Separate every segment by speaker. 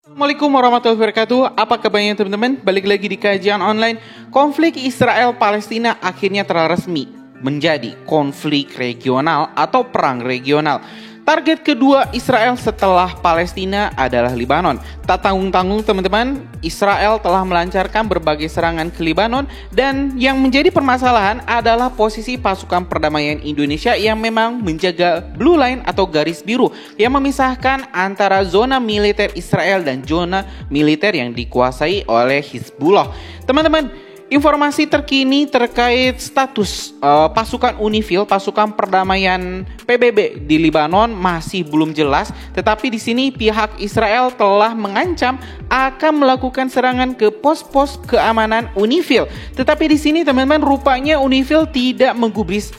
Speaker 1: Assalamualaikum warahmatullahi wabarakatuh. Apa kabarnya teman-teman? Balik lagi di kajian online. Konflik Israel-Palestina akhirnya telah resmi menjadi konflik regional atau perang regional. Target kedua Israel setelah Palestina adalah Lebanon. Tak tanggung-tanggung teman-teman, Israel telah melancarkan berbagai serangan ke Lebanon dan yang menjadi permasalahan adalah posisi pasukan perdamaian Indonesia yang memang menjaga blue line atau garis biru yang memisahkan antara zona militer Israel dan zona militer yang dikuasai oleh Hizbullah. Teman-teman, informasi terkini terkait status pasukan UNIFIL, pasukan perdamaian PBB di Lebanon masih belum jelas. Tetapi di sini pihak Israel telah mengancam akan melakukan serangan ke pos-pos keamanan UNIFIL. Tetapi di sini teman-teman, rupanya UNIFIL tidak menggubris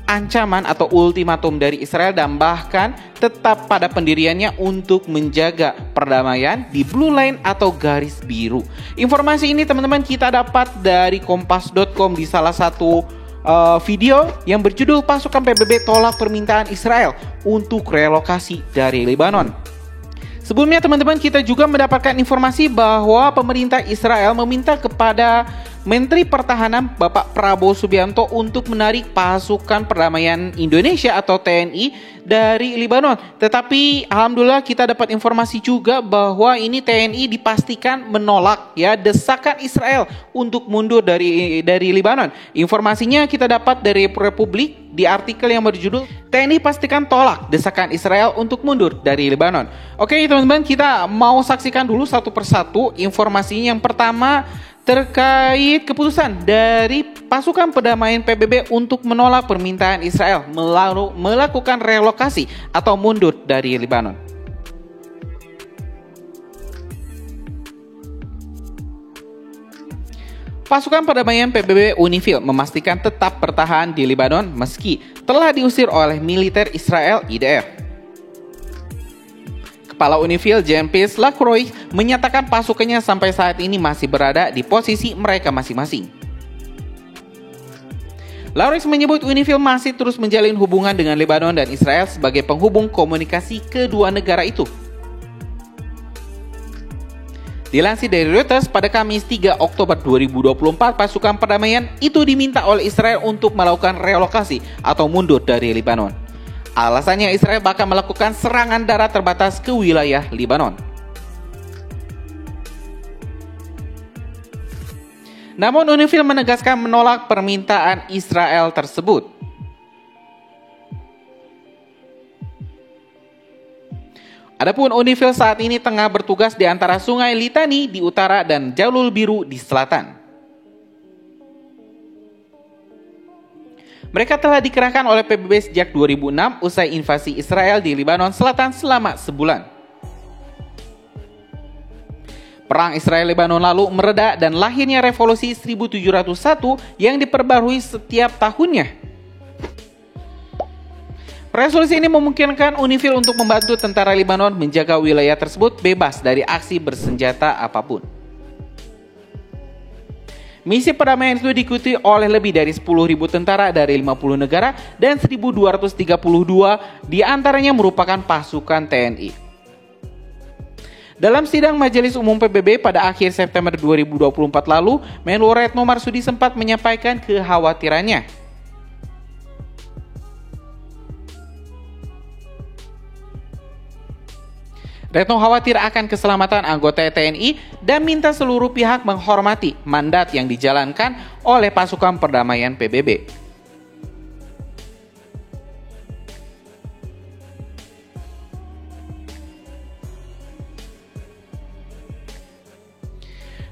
Speaker 1: ancaman atau ultimatum dari Israel dan bahkan tetap pada pendiriannya untuk menjaga perdamaian di blue line atau garis biru. Informasi ini teman-teman kita dapat dari kompas.com di salah satu video yang berjudul pasukan PBB tolak permintaan Israel untuk relokasi dari Lebanon. Sebelumnya teman-teman, kita juga mendapatkan informasi bahwa pemerintah Israel meminta kepada Menteri Pertahanan Bapak Prabowo Subianto untuk menarik pasukan perdamaian Indonesia atau TNI dari Lebanon. Tetapi alhamdulillah kita dapat informasi juga bahwa ini TNI dipastikan menolak desakan Israel untuk mundur dari Lebanon. Informasinya kita dapat dari Republik di artikel yang berjudul TNI pastikan tolak desakan Israel untuk mundur dari Lebanon. Oke teman-teman, kita mau saksikan dulu satu persatu informasinya. Yang pertama terkait keputusan dari pasukan perdamaian PBB untuk menolak permintaan Israel melakukan relokasi atau mundur dari Lebanon. Pasukan perdamaian PBB UNIFIL memastikan tetap bertahan di Lebanon meski telah diusir oleh militer Israel IDF. Kepala UNIFIL Jean-Pierre Lacroix menyatakan pasukannya sampai saat ini masih berada di posisi mereka masing-masing. Lacroix menyebut UNIFIL masih terus menjalin hubungan dengan Lebanon dan Israel sebagai penghubung komunikasi kedua negara itu. Dilansir dari Reuters, pada Kamis 3 Oktober 2024, pasukan perdamaian itu diminta oleh Israel untuk melakukan relokasi atau mundur dari Lebanon. Alasannya Israel bakal melakukan serangan darat terbatas ke wilayah Lebanon. Namun UNIFIL menegaskan menolak permintaan Israel tersebut. Adapun UNIFIL saat ini tengah bertugas di antara Sungai Litani di utara dan Jalul Biru di selatan. Mereka telah dikerahkan oleh PBB sejak 2006 usai invasi Israel di Lebanon Selatan selama sebulan. Perang Israel-Lebanon lalu mereda dan lahirnya revolusi 1701 yang diperbarui setiap tahunnya. Resolusi ini memungkinkan UNIFIL untuk membantu tentara Lebanon menjaga wilayah tersebut bebas dari aksi bersenjata apapun. Misi perdamaian itu diikuti oleh lebih dari 10.000 tentara dari 50 negara dan 1.232 diantaranya merupakan pasukan TNI. Dalam sidang Majelis Umum PBB pada akhir September 2024 lalu, Menlu Retno Marsudi sempat menyampaikan kekhawatirannya. Retno khawatir akan keselamatan anggota TNI dan minta seluruh pihak menghormati mandat yang dijalankan oleh pasukan perdamaian PBB.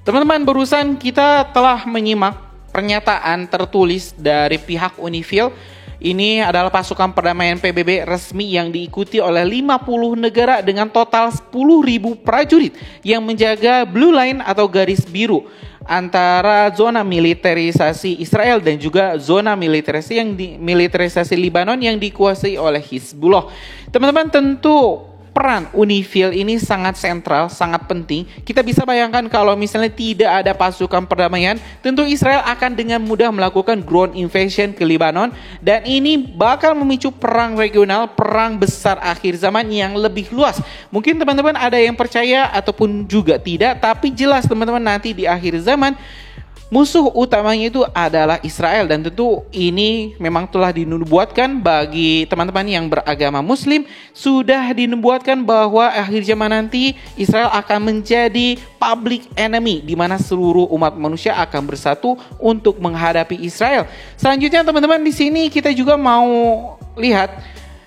Speaker 1: Teman-teman, barusan kita telah menyimak pernyataan tertulis dari pihak UNIFIL. Ini adalah pasukan perdamaian PBB resmi yang diikuti oleh 50 negara dengan total 10.000 prajurit yang menjaga blue line atau garis biru antara zona militerisasi Israel dan juga zona militerisasi Lebanon yang dikuasai oleh Hizbullah. Teman-teman, tentu peran UNIFIL ini sangat sentral, sangat penting. Kita bisa bayangkan kalau misalnya tidak ada pasukan perdamaian, tentu Israel akan dengan mudah melakukan ground invasion ke Lebanon, dan ini bakal memicu perang regional, perang besar akhir zaman yang lebih luas. Mungkin teman-teman ada yang percaya ataupun juga tidak, tapi jelas teman-teman nanti di akhir zaman musuh utamanya itu adalah Israel, dan tentu ini memang telah dinubuatkan bagi teman-teman yang beragama Muslim. Sudah dinubuatkan bahwa akhir zaman nanti Israel akan menjadi public enemy, di mana seluruh umat manusia akan bersatu untuk menghadapi Israel. Selanjutnya teman-teman, di sini kita juga mau lihat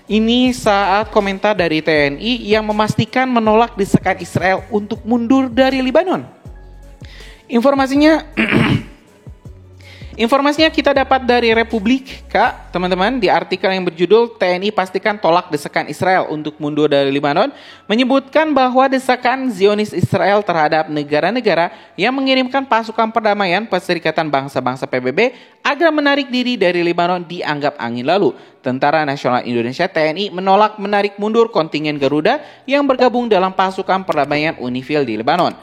Speaker 1: ini saat komentar dari TNI yang memastikan menolak desakan Israel untuk mundur dari Lebanon. Informasinya kita dapat dari Republik, Kak, teman-teman, di artikel yang berjudul TNI pastikan tolak desakan Israel untuk mundur dari Lebanon, menyebutkan bahwa desakan Zionis Israel terhadap negara-negara yang mengirimkan pasukan perdamaian Perserikatan Bangsa-Bangsa PBB agar menarik diri dari Lebanon dianggap angin lalu. Tentara Nasional Indonesia TNI menolak menarik mundur kontingen Garuda yang bergabung dalam pasukan perdamaian UNIFIL di Lebanon.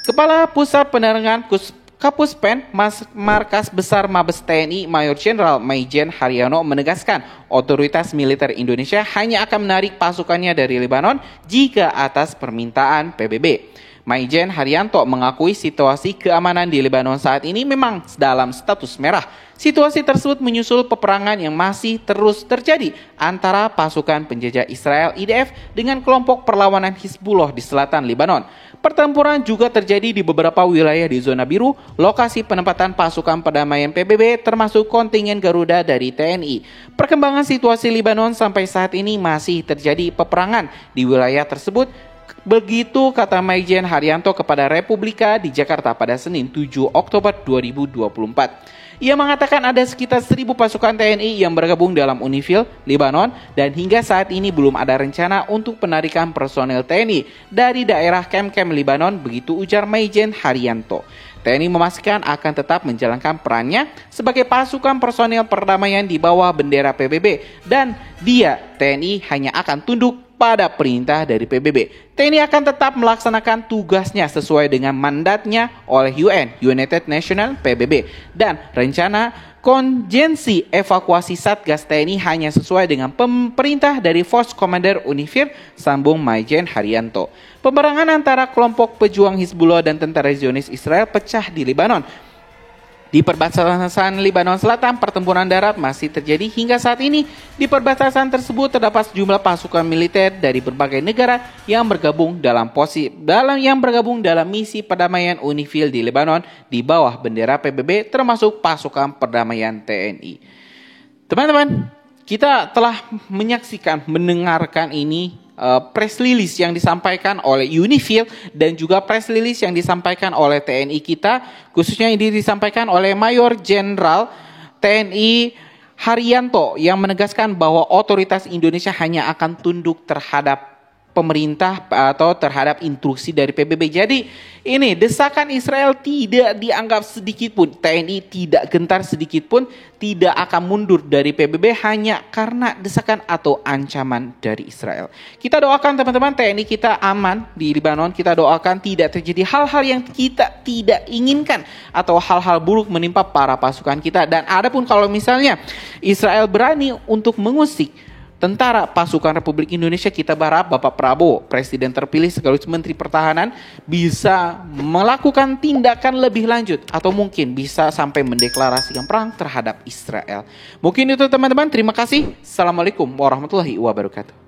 Speaker 1: Kepala Pusat Penerangan Kapuspen Markas Besar Mabes TNI Mayor Jenderal Maijen Haryono menegaskan otoritas militer Indonesia hanya akan menarik pasukannya dari Lebanon jika atas permintaan PBB. Maijen Haryanto mengakui situasi keamanan di Lebanon saat ini memang dalam status merah. Situasi tersebut menyusul peperangan yang masih terus terjadi antara pasukan penjajah Israel IDF dengan kelompok perlawanan Hizbullah di selatan Lebanon. Pertempuran juga terjadi di beberapa wilayah di zona biru, lokasi penempatan pasukan perdamaian PBB termasuk kontingen Garuda dari TNI. Perkembangan situasi Lebanon sampai saat ini masih terjadi peperangan di wilayah tersebut. Begitu kata Maijen Haryanto kepada Republika di Jakarta pada Senin 7 Oktober 2024. Ia mengatakan ada sekitar 1.000 pasukan TNI yang bergabung dalam UNIFIL Lebanon, dan hingga saat ini belum ada rencana untuk penarikan personel TNI dari daerah kem-kem Lebanon, begitu ujar Maijen Haryanto. TNI memastikan akan tetap menjalankan perannya sebagai pasukan personel perdamaian di bawah bendera PBB, dan TNI hanya akan tunduk pada perintah dari PBB. TNI akan tetap melaksanakan tugasnya sesuai dengan mandatnya oleh United Nations PBB, dan rencana konjensi evakuasi Satgas TNI hanya sesuai dengan perintah dari Force Commander UNIFIL, sambung Maijen Haryanto. Peperangan antara kelompok pejuang Hizbullah dan tentara Zionis Israel pecah di Lebanon. Di perbatasan Lebanon Selatan, pertempuran darat masih terjadi hingga saat ini. Di perbatasan tersebut terdapat sejumlah pasukan militer dari berbagai negara yang bergabung dalam misi perdamaian UNIFIL di Lebanon di bawah bendera PBB, termasuk pasukan perdamaian TNI. Teman-teman, kita telah mendengarkan ini press release yang disampaikan oleh UNIFIL dan juga press release yang disampaikan oleh TNI kita, khususnya ini disampaikan oleh Mayor Jenderal TNI Haryanto yang menegaskan bahwa otoritas Indonesia hanya akan tunduk terhadap pemerintah atau terhadap instruksi dari PBB. Jadi ini desakan Israel tidak dianggap sedikit pun, TNI tidak gentar sedikit pun, tidak akan mundur dari PBB hanya karena desakan atau ancaman dari Israel. Kita doakan teman-teman TNI kita aman di Lebanon, kita doakan tidak terjadi hal-hal yang kita tidak inginkan atau hal-hal buruk menimpa para pasukan kita. Dan adapun kalau misalnya Israel berani untuk mengusik tentara pasukan Republik Indonesia, kita berharap Bapak Prabowo, Presiden terpilih sekaligus Menteri Pertahanan, bisa melakukan tindakan lebih lanjut atau mungkin bisa sampai mendeklarasikan perang terhadap Israel. Mungkin itu teman-teman, terima kasih. Assalamualaikum warahmatullahi wabarakatuh.